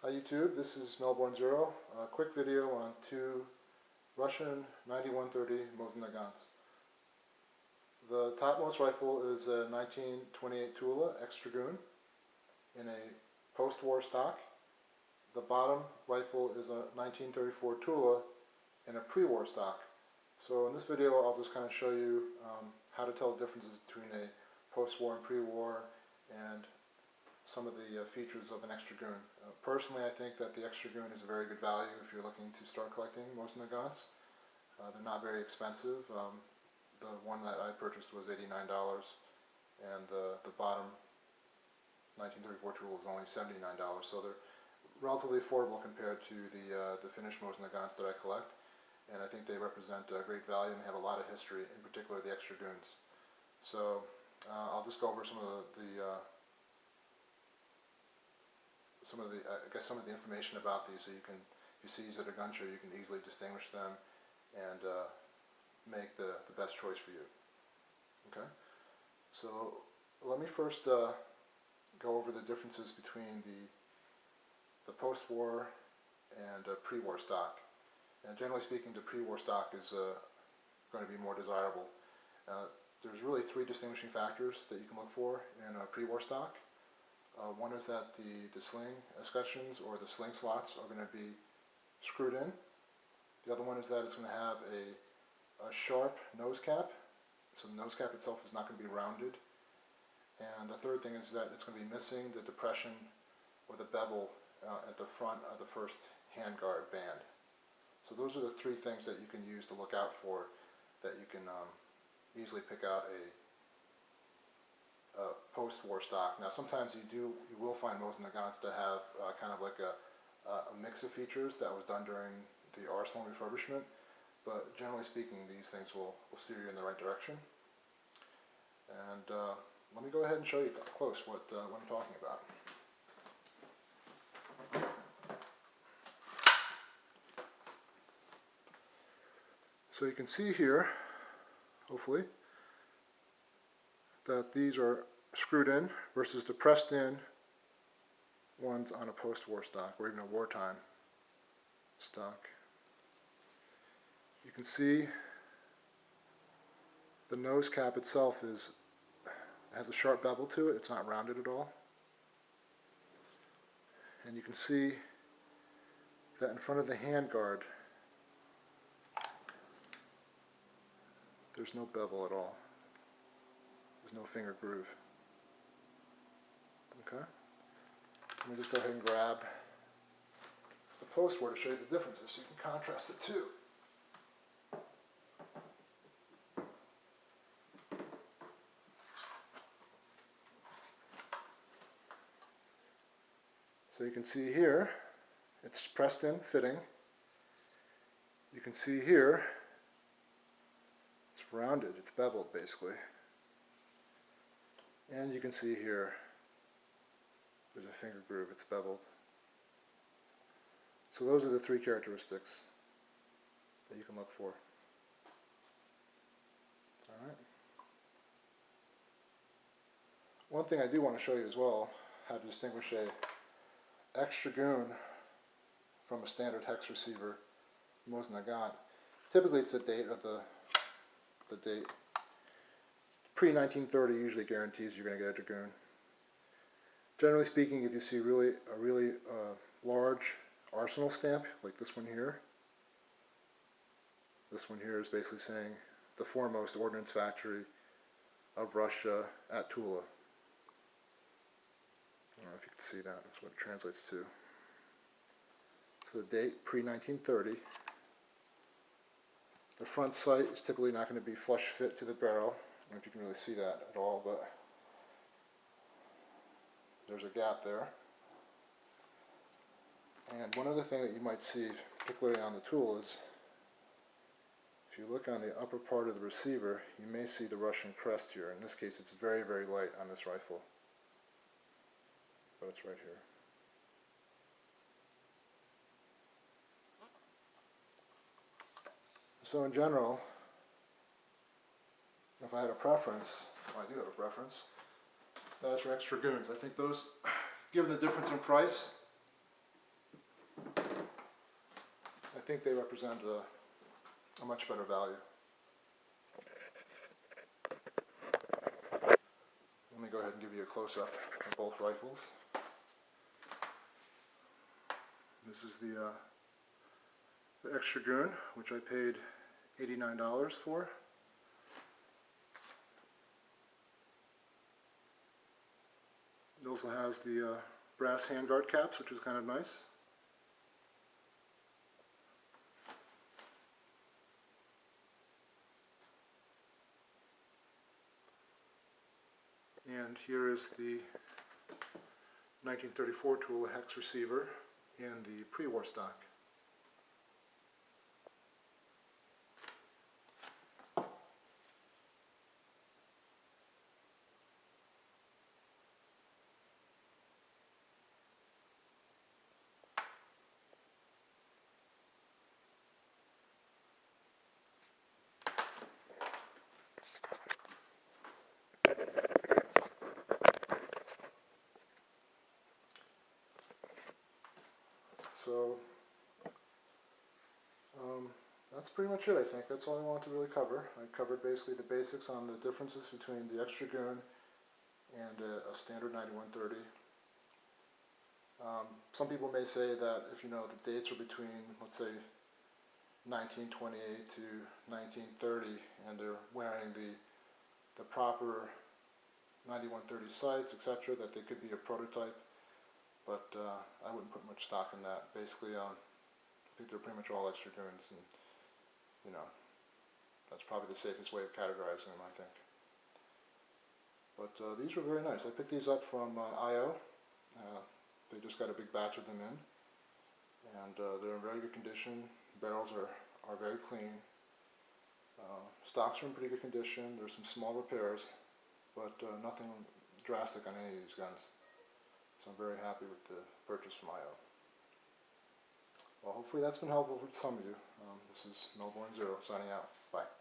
Hi YouTube, this is Melbourne Zero. A quick video on two Russian 9130 Mosin Nagants. The topmost rifle is a 1928 Tula Ex-Dragoon in a post-war stock. The bottom rifle is a 1934 Tula in a pre-war stock. So in this video I'll just kind of show you how to tell the differences between a post-war and pre-war and some of the features of an Ex-Dragoon. Personally, I think that the Ex-Dragoon is a very good value if you're looking to start collecting Mosin Nagants. They're not very expensive. The one that I purchased was $89, and the bottom 1934 tool is only $79, so they're relatively affordable compared to the finished Mosin Nagants that I collect. And I think they represent great value and they have a lot of history, in particular the Ex-Dragoons. So I'll just go over some of some of the information about these, so you can, if you see these at a gun show, you can easily distinguish them and make the best choice for you. Okay, so let me first go over the differences between the post-war and pre-war stock. And generally speaking, the pre-war stock is going to be more desirable. There's really three distinguishing factors that you can look for in a pre-war stock. One is that the sling escutcheons or the sling slots are going to be screwed in. The other one is that it's going to have a sharp nose cap, so the nose cap itself is not going to be rounded. And the third thing is that it's going to be missing the depression or the bevel at the front of the first handguard band. So those are the three things that you can use to look out for, that you can easily pick out a post-war stock. Now sometimes you will find Mosin Nagants that have kind of like a mix of features that was done during the arsenal refurbishment, but generally speaking these things will steer you in the right direction. And let me go ahead and show you up close what I'm talking about. So you can see here, hopefully, that these are screwed in versus the pressed in ones on a post-war stock or even a wartime stock. You can see the nose cap itself has a sharp bevel to it. It's not rounded at all. And you can see that in front of the handguard there's no bevel at all. There's no finger groove. Okay? Let me just go ahead and grab the post-war to show you the differences so you can contrast the two. So you can see here, it's pressed in, fitting. You can see here, it's rounded, it's beveled basically. And you can see here, there's a finger groove, it's beveled. So those are the three characteristics that you can look for. Alright. One thing I do want to show you as well, how to distinguish a Ex-Dragoon from a standard hex receiver, Mosin Nagant. Typically it's the date of the date. Pre-1930 usually guarantees you're going to get a Dragoon. Generally speaking, if you see a really large arsenal stamp, like this one here is basically saying the foremost ordnance factory of Russia at Tula. I don't know if you can see that, that's what it translates to. So the date, pre-1930. The front sight is typically not going to be flush fit to the barrel. I don't know if you can really see that at all, but there's a gap there. And one other thing that you might see, particularly on the tool, is if you look on the upper part of the receiver, you may see the Russian crest here. In this case, it's very, very light on this rifle, but it's right here. So in general, if I had a preference, well, I do have a preference, that is for Ex-Dragoons. I think those, given the difference in price, think they represent a much better value. Let me go ahead and give you a close-up of both rifles. This is the Ex-Dragoon, which I paid $89 for. It also has the brass handguard caps, which is kind of nice. And here is the 1934 Tula Hex receiver in the pre-war stock. So that's pretty much it, I think. That's all I wanted to really cover. I covered basically the basics on the differences between the Ex-Dragoon and a standard 9130. Some people may say that if you know the dates are between, let's say, 1928 to 1930, and they're wearing the proper 9130 sights, etc., that they could be a prototype. But I wouldn't put much stock in that. Basically, I think they're pretty much all Ex-Dragoons, and you know, that's probably the safest way of categorizing them, I think. But these were very nice. I picked these up from IO. They just got a big batch of them in, and they're in very good condition. Barrels are very clean. Stocks are in pretty good condition. There's some small repairs, but nothing drastic on any of these guns. So I'm very happy with the purchase from IO. Well, hopefully that's been helpful for some of you. This is Melbourne Zero signing out. Bye.